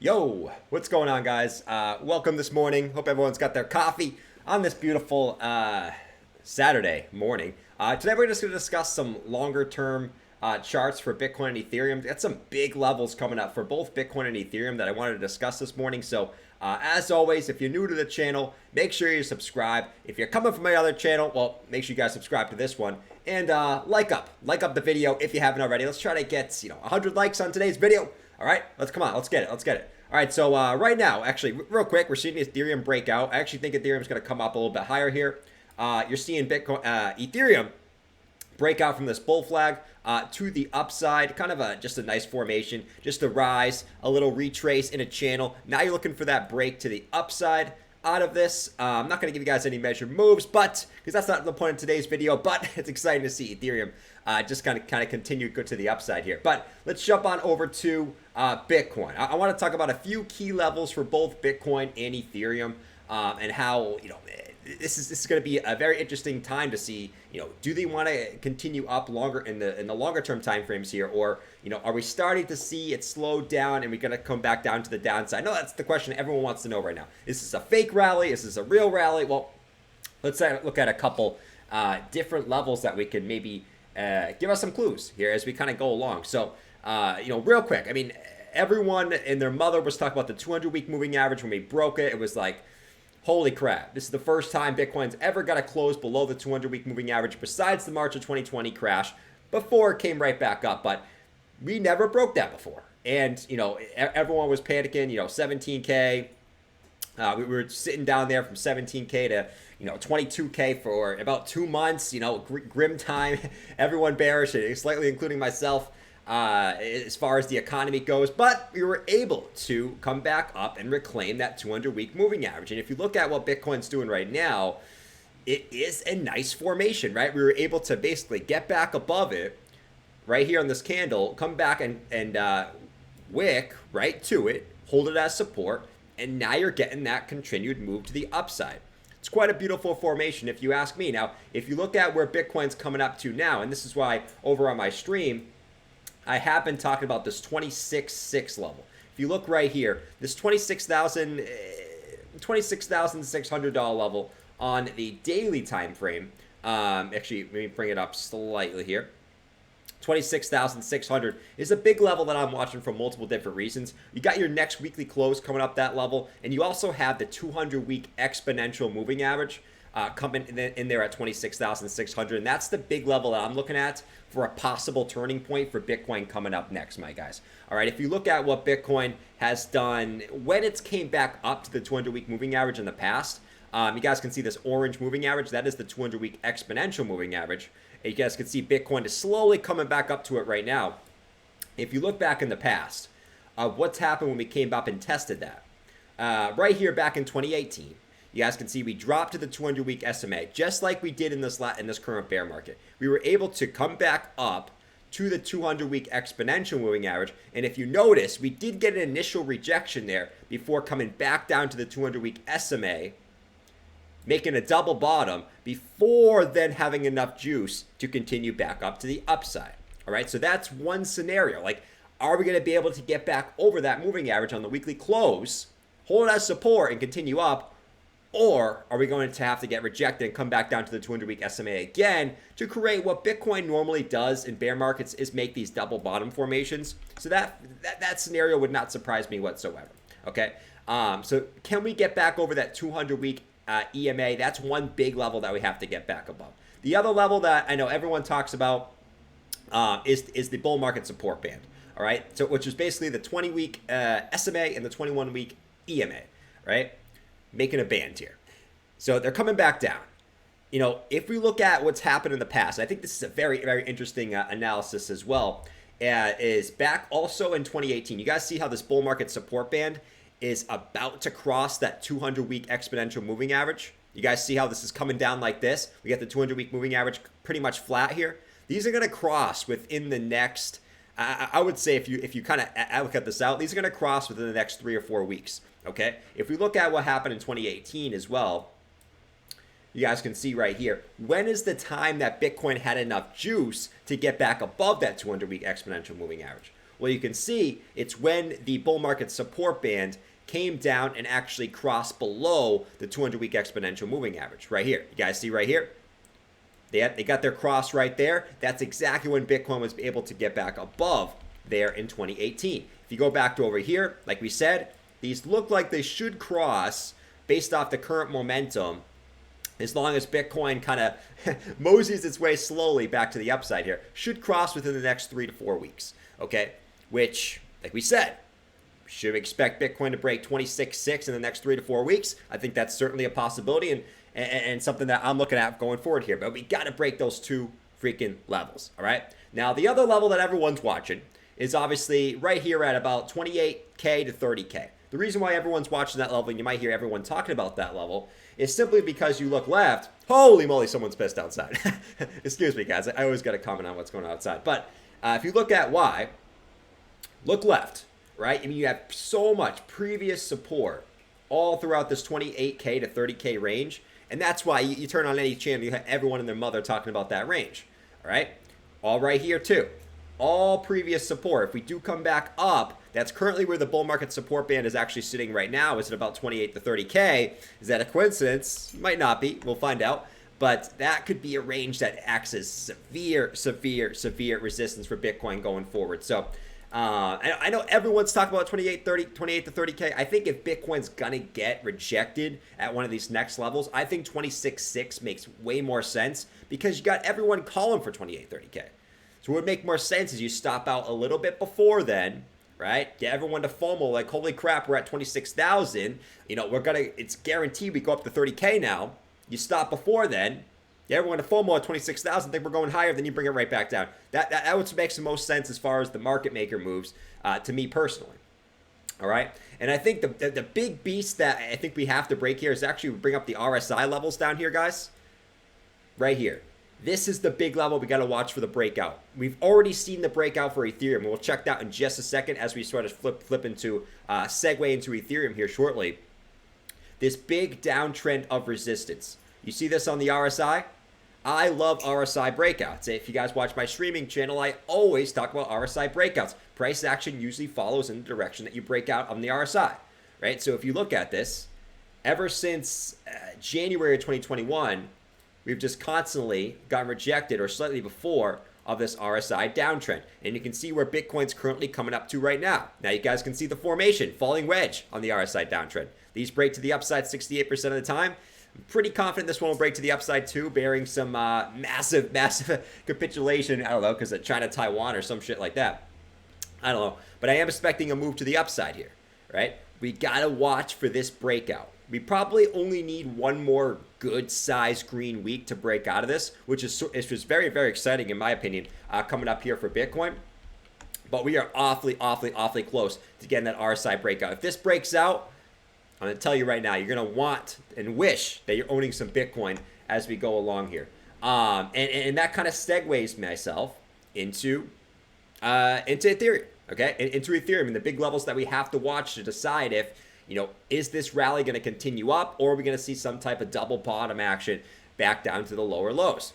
Yo, what's going on, guys? Welcome this morning. Hope everyone's got their coffee on this beautiful Saturday morning. Today, we're just going to discuss some longer term charts for Bitcoin and Ethereum. Got some big levels coming up for both Bitcoin and Ethereum that I wanted to discuss this morning. So, as always, if you're new to the channel, make sure you subscribe. If you're coming from my other channel, well, make sure you guys subscribe to this one and like up the video if you haven't already. Let's try to get 100 likes on today's video. All right, let's get it. All right, so right now, actually, real quick, we're seeing Ethereum break out. I actually think Ethereum's going to come up a little bit higher here. You're seeing Ethereum break out from this bull flag to the upside, kind of just a nice formation, just a rise, a little retrace in a channel. Now you're looking for that break to the upside out of this. I'm not going to give you guys any measured moves, but because that's not the point of today's video, but it's exciting to see Ethereum just kind of continue to go to the upside here. But let's jump on over to Bitcoin. I want to talk about a few key levels for both Bitcoin and Ethereum, and how this is going to be a very interesting time to see, do they want to continue up longer in the longer term time frames here, or are we starting to see it slow down and we're going to come back down to the downside? I know that's the question everyone wants to know right now. Is this a fake rally? Is this a real rally? Well, let's look at a couple different levels that we can maybe give us some clues here as we kind of go along. So, real quick, I mean, everyone and their mother was talking about the 200-week moving average. When we broke it, it was like, holy crap, this is the first time Bitcoin's ever got to close below the 200-week moving average besides the March of 2020 crash before it came right back up. But we never broke that before. And, everyone was panicking, 17K. We were sitting down there from 17K to 22K for about 2 months. Grim time. Everyone bearish, slightly including myself, as far as the economy goes. But we were able to come back up and reclaim that 200-week moving average. And if you look at what Bitcoin's doing right now, it is a nice formation, right? We were able to basically get back above it right here on this candle, come back and wick right to it, hold it as support, and now you're getting that continued move to the upside. It's quite a beautiful formation if you ask me. Now, if you look at where Bitcoin's coming up to now, and this is why over on my stream, I have been talking about this 26.6 level. If you look right here, this $26,600 level on the daily time frame. Actually, let me bring it up slightly here. 26,600 is a big level that I'm watching for multiple different reasons. You got your next weekly close coming up that level, and you also have the 200-week exponential moving average coming in there at 26,600, and that's the big level that I'm looking at for a possible turning point for Bitcoin coming up next, my guys. All right, if you look at what Bitcoin has done when it's came back up to the 200-week moving average in the past, you guys can see this orange moving average. That is the 200-week exponential moving average. And you guys can see Bitcoin is slowly coming back up to it right now. If you look back in the past, what's happened when we came up and tested that? Right here back in 2018, you guys can see we dropped to the 200-week SMA, just like we did in this current bear market. We were able to come back up to the 200-week exponential moving average. And if you notice, we did get an initial rejection there before coming back down to the 200-week SMA, making a double bottom before then having enough juice to continue back up to the upside. All right, so that's one scenario. Like, are we going to be able to get back over that moving average on the weekly close, hold it as support and continue up, or are we going to have to get rejected and come back down to the 200-week SMA again to create what Bitcoin normally does in bear markets, is make these double bottom formations? So that scenario would not surprise me whatsoever. Okay, so can we get back over that 200-week EMA? That's one big level that we have to get back above. The other level that I know everyone talks about is the bull market support band. All right, so which is basically the 20-week SMA and the 21-week EMA, right? Making a band here. So they're coming back down. If we look at what's happened in the past, I think this is a very, very interesting analysis as well, is back also in 2018. You guys see how this bull market support band is about to cross that 200-week exponential moving average. You guys see how this is coming down like this? We got the 200-week moving average pretty much flat here. These are going to cross within the next, I would say if you kind of look at this out, these are going to cross within the next 3 or 4 weeks, okay? If we look at what happened in 2018 as well, you guys can see right here, when is the time that Bitcoin had enough juice to get back above that 200-week exponential moving average? Well, you can see it's when the bull market support band came down and actually crossed below the 200-week exponential moving average right here. You guys see right here? They got their cross right there. That's exactly when Bitcoin was able to get back above there in 2018. If you go back to over here, like we said, these look like they should cross based off the current momentum, as long as Bitcoin kind of moseys its way slowly back to the upside here. Should cross within the next 3 to 4 weeks, okay? Which, like we said, should we expect Bitcoin to break 26.6 in the next 3 to 4 weeks? I think that's certainly a possibility and something that I'm looking at going forward here. But we got to break those two freaking levels, all right? Now, the other level that everyone's watching is obviously right here at about 28K to 30K. The reason why everyone's watching that level, and you might hear everyone talking about that level, is simply because you look left. Holy moly, someone's pissed outside. Excuse me, guys. I always got to comment on what's going on outside. But if you look at why, look left, right? I mean, you have so much previous support all throughout this 28K to 30K range. And that's why you turn on any channel, you have everyone and their mother talking about that range, all right? All right here, too. All previous support. If we do come back up, that's currently where the bull market support band is actually sitting right now. Is it about 28 to 30K? Is that a coincidence? Might not be. We'll find out. But that could be a range that acts as severe resistance for Bitcoin going forward. So I know everyone's talking about 28 to 30K. I think if Bitcoin's going to get rejected at one of these next levels, I think 26.6 makes way more sense because you got everyone calling for 28, 30K. So what would make more sense is you stop out a little bit before then, right? Get everyone to FOMO like, holy crap, we're at 26,000. You know, it's guaranteed we go up to 30K now. You stop before then. Get everyone to FOMO at 26,000. Think we're going higher, then you bring it right back down. That would make the most sense as far as the market maker moves to me personally. All right. And I think the big beast that I think we have to break here is actually bring up the RSI levels down here, guys. Right here. This is the big level we got to watch for the breakout. We've already seen the breakout for Ethereum. We'll check that in just a second as we sort of flip into segue into Ethereum here shortly. This big downtrend of resistance. You see this on the RSI? I love RSI breakouts. If you guys watch my streaming channel, I always talk about RSI breakouts. Price action usually follows in the direction that you break out on the RSI, right? So if you look at this, ever since January of 2021, we've just constantly gotten rejected or slightly before of this RSI downtrend. And you can see where Bitcoin's currently coming up to right now. Now you guys can see the formation, falling wedge on the RSI downtrend. These break to the upside 68% of the time. I'm pretty confident this one will break to the upside too, bearing some massive capitulation. I don't know, because of China, Taiwan or some shit like that. I don't know. But I am expecting a move to the upside here, right? We got to watch for this breakout. We probably only need one more good size green week to break out of this, which is very, very exciting in my opinion, coming up here for Bitcoin. But we are awfully close to getting that RSI breakout. If this breaks out, I'm going to tell you right now, you're going to want and wish that you're owning some Bitcoin as we go along here. And that kind of segues myself into Ethereum, okay? Into Ethereum and the big levels that we have to watch to decide if, you know, is this rally going to continue up, or are we going to see some type of double bottom action back down to the lower lows?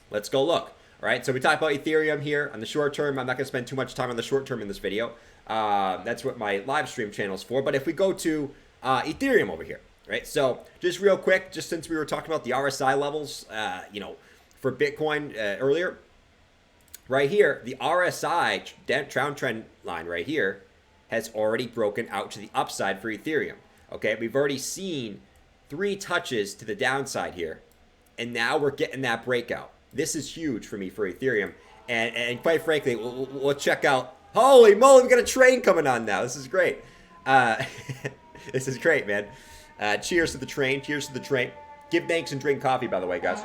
Let's go look. All right, so we talked about Ethereum here on the short term. I'm not going to spend too much time on the short term in this video. That's what my live stream channel is for. But if we go to Ethereum over here, right? So just real quick, just since we were talking about the RSI levels, you know, for Bitcoin earlier, right here, the RSI downtrend line right here has already broken out to the upside for Ethereum. Okay, we've already seen 3 touches to the downside here, and now we're getting that breakout. This is huge for me for Ethereum, and quite frankly, we'll check out. Holy moly, we got a train coming on now. This is great. This is great, man. Cheers to the train. Cheers to the train. Give thanks and drink coffee, by the way, guys.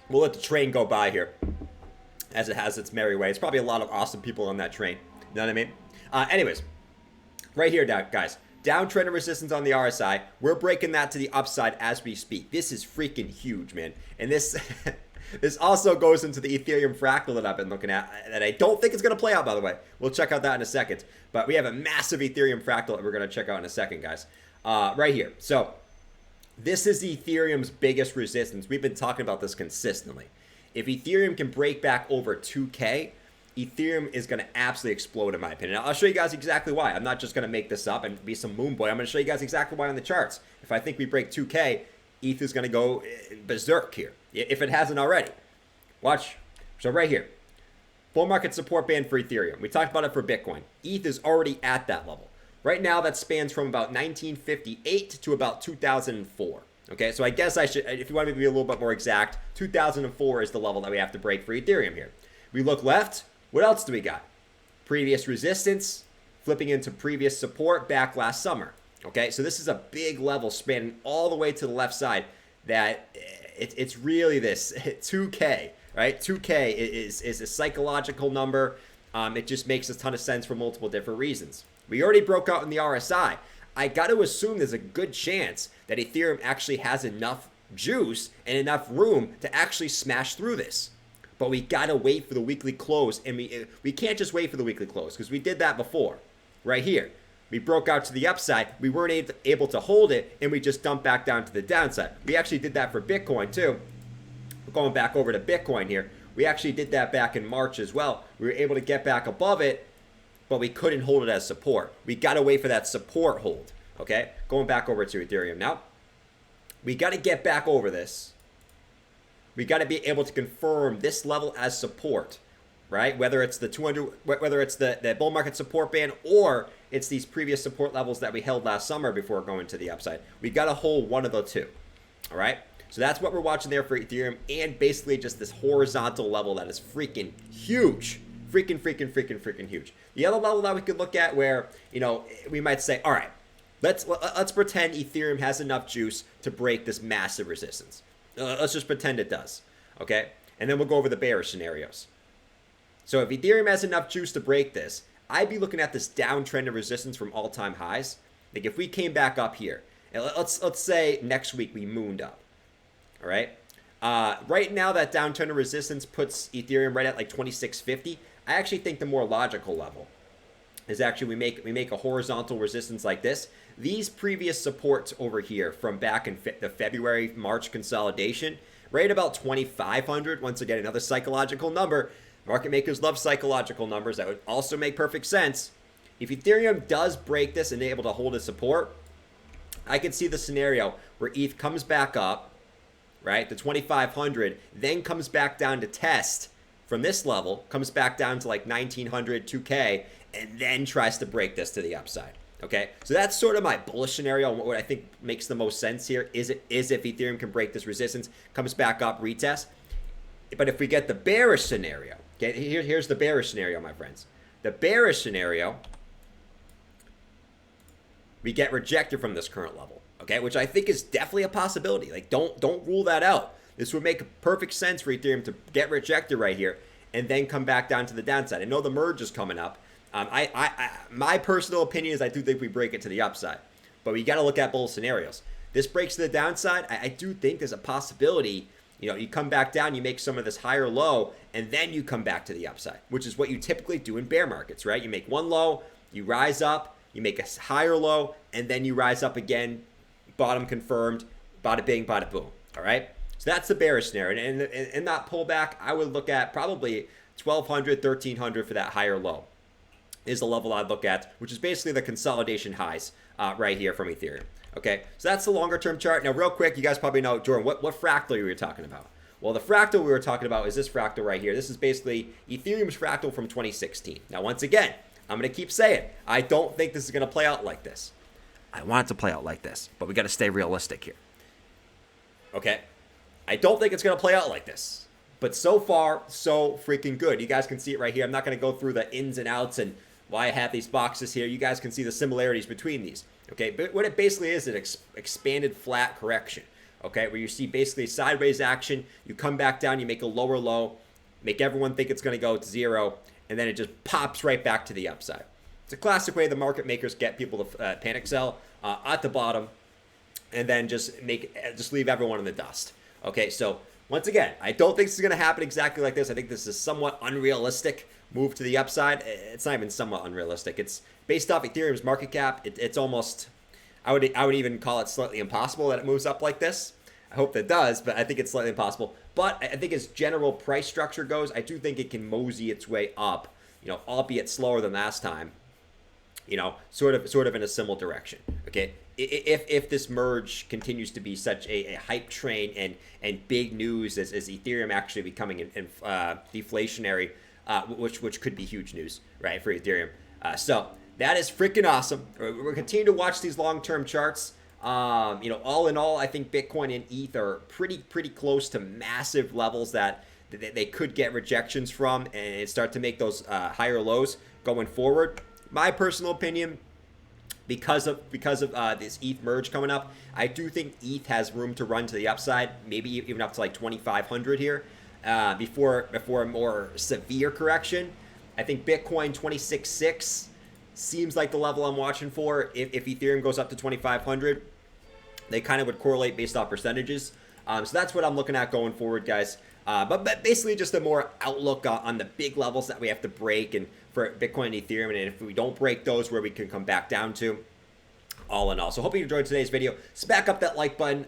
We'll let the train go by here as it has its merry way. It's probably a lot of awesome people on that train. You know what I mean? Anyways, right here, guys. Downtrend and resistance on the RSI. We're breaking that to the upside as we speak. This is freaking huge, man. And this this also goes into the Ethereum Fractal that I've been looking at that I don't think is going to play out, by the way. We'll check out that in a second. But we have a massive Ethereum Fractal that we're going to check out in a second, guys. Right here. So this is Ethereum's biggest resistance. We've been talking about this consistently. If Ethereum can break back over 2K, Ethereum is going to absolutely explode, in my opinion. I'll show you guys exactly why. I'm not just going to make this up and be some moon boy. I'm going to show you guys exactly why on the charts. If I think we break 2K, ETH is going to go berserk here, if it hasn't already. Watch. So right here, bull market support band for Ethereum. We talked about it for Bitcoin. ETH is already at that level. Right now, that spans from about 1958 to about 2004. Okay, so I guess I should, if you want me to be a little bit more exact, 2004 is the level that we have to break for Ethereum here. We look left. What else do we got? Previous resistance, flipping into previous support back last summer. Okay, so this is a big level spanning all the way to the left side. That it's really this 2K, right? 2K is a psychological number. It just makes a ton of sense for multiple different reasons. We already broke out in the RSI. I got to assume there's a good chance that Ethereum actually has enough juice and enough room to actually smash through this. But we got to wait for the weekly close, and we can't just wait for the weekly close because we did that before. Right here, we broke out to the upside. We weren't able to hold it, and we just dumped back down to the downside. We actually did that for Bitcoin too. We're going back over to Bitcoin here. We actually did that back in March as well. We were able to get back above it, but we couldn't hold it as support. We got to wait for that support hold, okay? Going back over to Ethereum now. We got to get back over this. We got to be able to confirm this level as support, right? Whether it's the 200, whether it's the bull market support band, or it's these previous support levels that we held last summer before going to the upside. We got to hold one of the two, all right? So that's what we're watching there for Ethereum, and basically just this horizontal level that is freaking huge. Freaking huge. The other level that we could look at where, you know, we might say, all right, let's pretend Ethereum has enough juice to break this massive resistance. Let's just pretend it does, okay? And then we'll go over the bearish scenarios. So if Ethereum has enough juice to break this, I'd be looking at this downtrend of resistance from all-time highs. Like if we came back up here, and let's say next week we mooned up, all right? Right now that downtrend of resistance puts Ethereum right at like 2650. I actually think the more logical level is actually we make a horizontal resistance like this. These previous supports over here from back in the February, March consolidation, right about 2,500. Once again, another psychological number. Market makers love psychological numbers. That would also make perfect sense. If Ethereum does break this and able to hold its support, I could see the scenario where ETH comes back up, right, to 2,500, then comes back down to test from this level, comes back down to like 1,900, 2K, and then tries to break this to the upside. Okay, so that's sort of my bullish scenario. What I think makes the most sense here is if Ethereum can break this resistance, comes back up, retest. But if we get the bearish scenario, okay, here's the bearish scenario, my friends. The bearish scenario, we get rejected from this current level, okay, which I think is definitely a possibility. Like, don't rule that out. This would make perfect sense for Ethereum to get rejected right here and then come back down to the downside. I know the merge is coming up. My personal opinion is I do think we break it to the upside, but we got to look at both scenarios. This breaks to the downside. I do think there's a possibility, you know, you come back down, you make some of this higher low, and then you come back to the upside, which is what you typically do in bear markets, right? You make one low, you rise up, you make a higher low, and then you rise up again, bottom confirmed, bada bing, bada boom, all right? So that's the bearish scenario. And in that pullback, I would look at probably 1,200, 1,300 for that higher low is the level I'd look at, which is basically the consolidation highs right here from Ethereum. Okay, so that's the longer term chart. Now, real quick, you guys probably know, Jordan, what fractal you were talking about? Well, the fractal we were talking about is this fractal right here. This is basically Ethereum's fractal from 2016. Now, once again, I'm going to keep saying, I don't think this is going to play out like this. I want it to play out like this, but we got to stay realistic here. Okay, I don't think it's going to play out like this. But so far, so freaking good. You guys can see it right here. I'm not going to go through the ins and outs and why I have these boxes here. You guys can see the similarities between these. Okay, but what it basically is an expanded flat correction. Okay, where you see basically sideways action. You come back down, you make a lower low, make everyone think it's going to go to zero, and then it just pops right back to the upside. It's a classic way the market makers get people to panic sell at the bottom, and then just leave everyone in the dust. Okay, so once again, I don't think this is going to happen exactly like this. I think this is somewhat unrealistic move to the upside. It's not even somewhat unrealistic. It's based off Ethereum's market cap. It's almost, I would even call it slightly impossible that it moves up like this. I hope that does, but I think it's slightly impossible. But I think as general price structure goes, I do think it can mosey its way up, albeit slower than last time, sort of in a similar direction. Okay, if this merge continues to be such a hype train and big news as Ethereum actually becoming deflationary, which could be huge news, right, for Ethereum. So that is freaking awesome. We're continuing to watch these long-term charts. All in all, I think Bitcoin and ETH are pretty close to massive levels that they could get rejections from and start to make those higher lows going forward. My personal opinion, because of this ETH merge coming up, I do think ETH has room to run to the upside, maybe even up to like 2,500 here, before a more severe correction. I think Bitcoin 26.6 seems like the level I'm watching for. If Ethereum goes up to 2,500, they kind of would correlate based off percentages. So that's what I'm looking at going forward, guys. But basically just a more outlook on the big levels that we have to break and for Bitcoin and Ethereum, and if we don't break those, where we can come back down to, all in all. So hope you enjoyed today's video. Smack up that like button.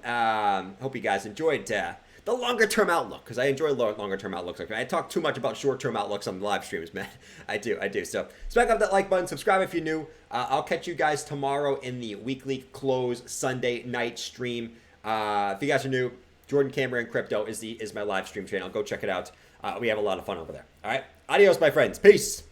Hope you guys enjoyed the longer term outlook, because I enjoy longer term outlooks. I talk too much about short term outlooks on the live streams, man. I do. So smack up that like button, subscribe if you're new. I'll catch you guys tomorrow in the weekly close Sunday night stream. If you guys are new, Jordan Cameron Crypto is my live stream channel. Go check it out. We have a lot of fun over there. All right. Adios, my friends. Peace.